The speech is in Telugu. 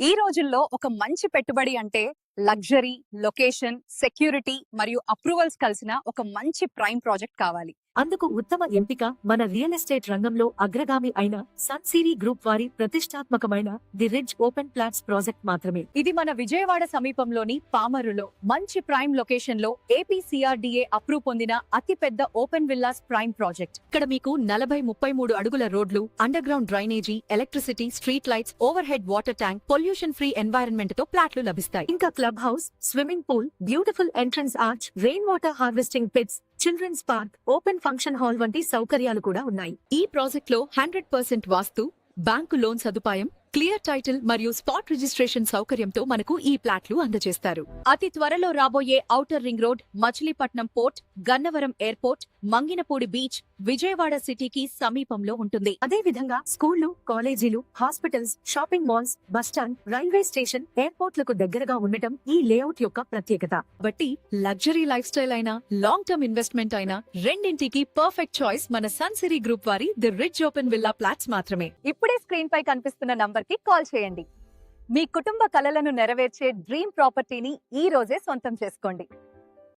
ఈ రోజుల్లో ఒక మంచి పెట్టుబడి అంటే లగ్జరీ, లొకేషన్, సెక్యూరిటీ మరియు అప్రూవల్స్ కలిసిన ఒక మంచి ప్రైమ్ ప్రాజెక్ట్ కావాలి. అందుకు ఉత్తమ ఎంపిక మన రియల్ ఎస్టేట్ రంగంలో అగ్రగామి అయిన సన్సిరీ గ్రూప్ వారి ప్రతిష్టాత్మకమైన the ridge open plots project మాత్రమే. ఇది మన విజయవాడ సమీపంలోని పామరులో మంచి ప్రైమ్ లొకేషన్ లో ఏపీసీఆర్డీఏ అప్రూవ్ పొందిన అతి పెద్ద ఓపెన్ విల్లాస్ ప్రైమ్ ప్రాజెక్ట్. ఇక్కడ మీకు 40-33 అడుగుల రోడ్లు, underground drainage, electricity, street lights, overhead water tank, pollution free environment తో ప్లాట్లు లభిస్తాయి. ఇంకా club house, swimming pool, beautiful entrance arch, rain water harvesting pits, children's park, open function hall వంటి సౌకర్యాలు కూడా ఉన్నాయి. ఈ ప్రాజెక్ట్ లో 100% వాస్తు, బ్యాంకు లోన్ సదుపాయం, క్లియర్ టైటిల్ మరియు స్పాట్ రిజిస్ట్రేషన్ సౌకర్యంతో మనకు ఈ ప్లాట్లు అందజేస్తారు. అతి త్వరలో రాబోయే outer ring road, Machilipatnam port, Gannavaram airport, Manginapudi beach Vijayawada సిటీకి సమీపంలో ఉంటుంది. అదే విధంగా స్కూళ్లు, కాలేజీలు, hospitals, shopping malls, bus stand, railway station, ఎయిర్పోర్ట్లకు దగ్గరగా ఉండటం ఈ లేఅవుట్ యొక్క ప్రత్యేకత. బట్టి లగ్జరీ లైఫ్ స్టైల్ అయినా, లాంగ్ టర్మ్ ఇన్వెస్ట్మెంట్ అయినా రెండింటికి పర్ఫెక్ట్ చాయిస్ మన సన్సిరీ గ్రూప్ వారి the ridge open villa plots మాత్రమే. ఇప్పుడే స్క్రీన్ పై కనిపిస్తున్న నంబర్ కి కాల్ చేయండి. మీ కుటుంబ కలలను నెరవేర్చే డ్రీమ్ ప్రాపర్టీని ఈ రోజే సొంతం చేసుకోండి.